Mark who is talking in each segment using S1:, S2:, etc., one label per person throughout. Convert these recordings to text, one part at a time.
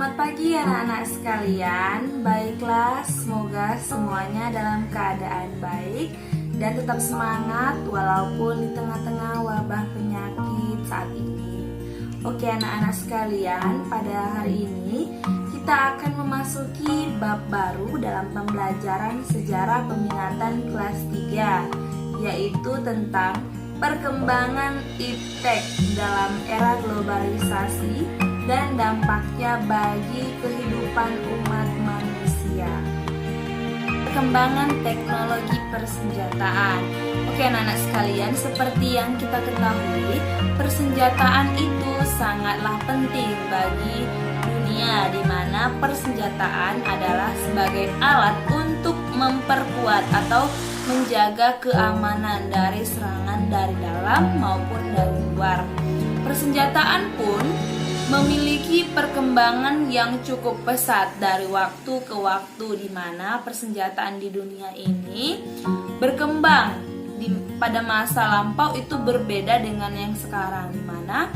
S1: Selamat pagi anak-anak sekalian. Baiklah, semoga semuanya dalam keadaan baik dan tetap semangat walaupun di tengah-tengah wabah penyakit saat ini. Oke anak-anak sekalian, pada hari ini kita akan memasuki bab baru dalam pembelajaran sejarah peminatan kelas 3, yaitu tentang perkembangan iptek dalam era globalisasi dan dampaknya bagi kehidupan umat manusia. Perkembangan teknologi persenjataan. Oke anak-anak sekalian, seperti yang kita ketahui, persenjataan itu sangatlah penting bagi dunia, di mana persenjataan adalah sebagai alat untuk memperkuat atau menjaga keamanan dari serangan dari dalam maupun dari luar. Persenjataan pun memiliki perkembangan yang cukup pesat dari waktu ke waktu, di mana persenjataan di dunia ini berkembang. Pada masa lampau itu berbeda dengan yang sekarang, di mana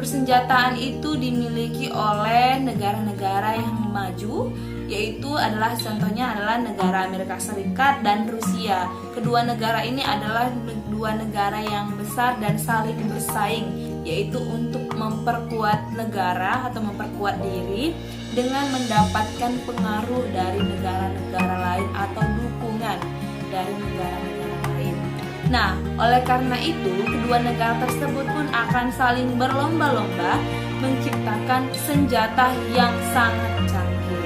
S1: persenjataan itu dimiliki oleh negara-negara yang maju, yaitu adalah contohnya adalah negara Amerika Serikat dan Rusia. Kedua negara ini adalah dua negara yang besar dan saling bersaing, yaitu untuk memperkuat negara atau memperkuat diri dengan mendapatkan pengaruh dari negara-negara lain atau dukungan dari negara-negara lain. Nah, oleh karena itu, kedua negara tersebut pun akan saling berlomba-lomba menciptakan senjata yang sangat canggih.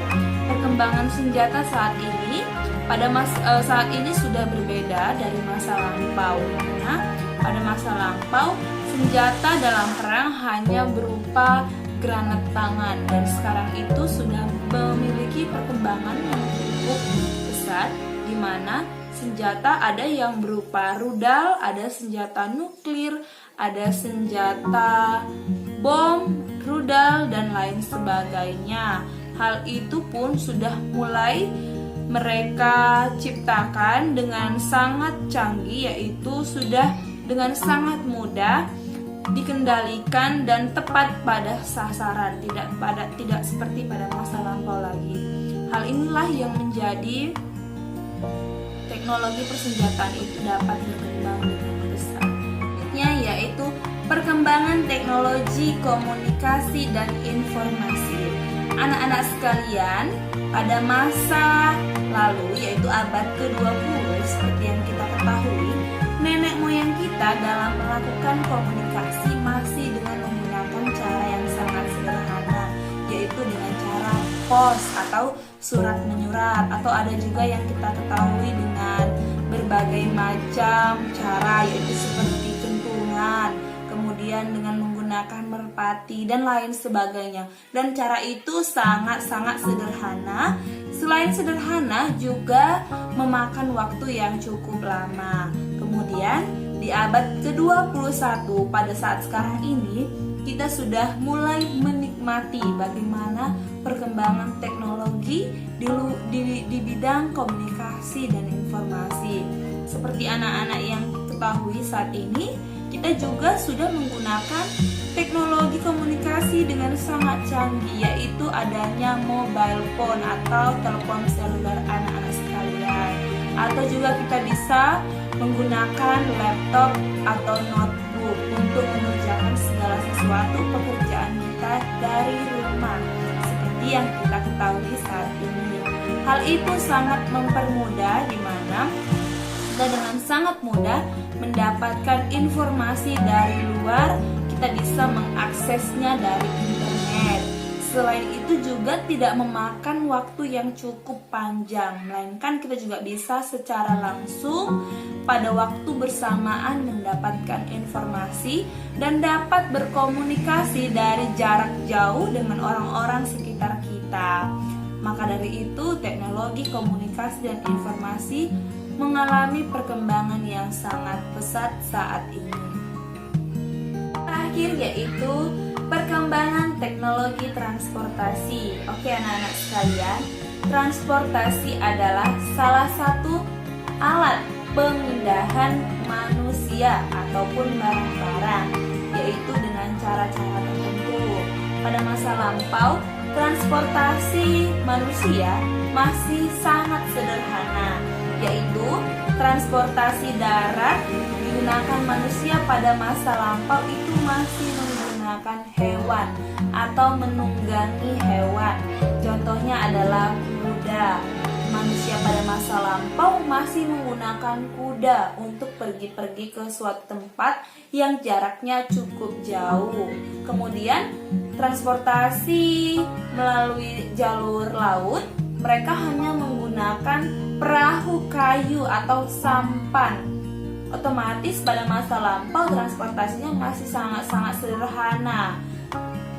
S1: Perkembangan senjata saat ini saat ini sudah berbeda dari masa lampau. Karena pada masa lampau senjata dalam perang hanya berupa granat tangan, dan sekarang itu sudah memiliki perkembangan yang cukup besar, di mana senjata ada yang berupa rudal, ada senjata nuklir, ada senjata bom, rudal, dan lain sebagainya. Hal itu pun sudah mulai mereka ciptakan dengan sangat canggih, yaitu sudah dengan sangat mudah dikendalikan dan tepat pada sasaran, tidak seperti pada masa lampau lagi. Hal inilah yang menjadi teknologi persenjataan itu dapat berkembang dengan pesat. Selanjutnya yaitu perkembangan teknologi komunikasi dan informasi. Anak-anak sekalian, pada masa lalu yaitu abad ke-20, seperti yang kita ketahui, nenek moyang kita dalam melakukan komunikasi masih dengan menggunakan cara yang sangat sederhana, yaitu dengan cara pos atau surat menyurat, atau ada juga yang kita ketahui dengan berbagai macam cara, yaitu seperti kentungan, kemudian dengan menggunakan merpati dan lain sebagainya. Dan cara itu sangat-sangat sederhana. Selain sederhana, juga memakan waktu yang cukup lama. Kemudian di abad ke-21, pada saat sekarang ini, kita sudah mulai menikmati bagaimana perkembangan teknologi di bidang komunikasi dan informasi. Seperti anak-anak yang ketahui saat ini, kita juga sudah menggunakan teknologi komunikasi dengan sangat canggih, yaitu adanya mobile phone atau telepon seluler anak-anak sekalian. Atau juga kita bisa menggunakan laptop atau notebook untuk mengerjakan segala sesuatu pekerjaan kita dari rumah, seperti yang kita ketahui saat ini. Hal itu sangat mempermudah, di mana kita dengan sangat mudah mendapatkan informasi dari luar, kita bisa mengaksesnya dari internet. Selain itu juga tidak memakan waktu yang cukup panjang, melainkan kita juga bisa secara langsung pada waktu bersamaan mendapatkan informasi dan dapat berkomunikasi dari jarak jauh dengan orang-orang sekitar kita. Maka dari itu, teknologi komunikasi dan informasi mengalami perkembangan yang sangat pesat saat ini. Terakhir yaitu perkembangan teknologi transportasi. Oke anak-anak sekalian, transportasi adalah salah satu alat pemindahan manusia ataupun barang-barang, yaitu dengan cara-cara tertentu. Pada masa lampau, transportasi manusia masih sangat sederhana, yaitu transportasi darat digunakan manusia pada masa lampau itu masih menggunakan hewan atau menunggangi hewan. Contohnya adalah kuda. Manusia pada masa lampau masih menggunakan kuda untuk pergi-pergi ke suatu tempat yang jaraknya cukup jauh. Kemudian transportasi melalui jalur laut, mereka hanya menggunakan perahu kayu atau sampan. Otomatis pada masa lampau transportasinya masih sangat-sangat sederhana.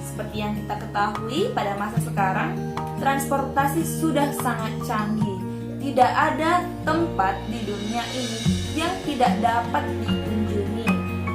S1: Seperti yang kita ketahui, pada masa sekarang transportasi sudah sangat canggih. Tidak ada tempat di dunia ini yang tidak dapat dikunjungi,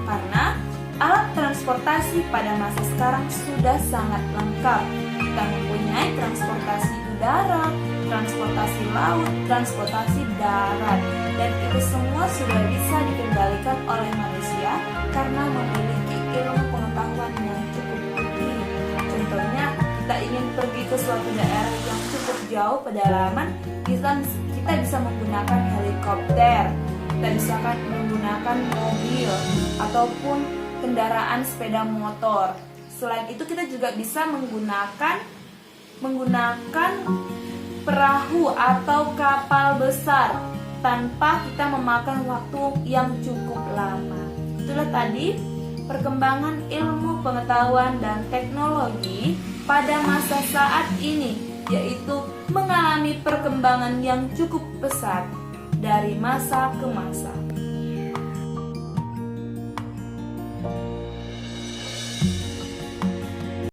S1: karena alat transportasi pada masa sekarang sudah sangat lengkap. Kita mempunyai transportasi udara, transportasi laut, transportasi darat, dan itu semua sudah bisa dikendalikan oleh manusia karena memiliki ilmu pengetahuan yang cukup tinggi. Contohnya, kita ingin pergi ke suatu daerah yang cukup jauh pedalaman, kita bisa menggunakan helikopter, kita bisa menggunakan mobil ataupun kendaraan sepeda motor. Selain itu, kita juga bisa menggunakan perahu atau kapal besar tanpa kita memakan waktu yang cukup lama. Itulah tadi perkembangan ilmu pengetahuan dan teknologi pada masa saat ini, yaitu mengalami perkembangan yang cukup pesat dari masa ke masa.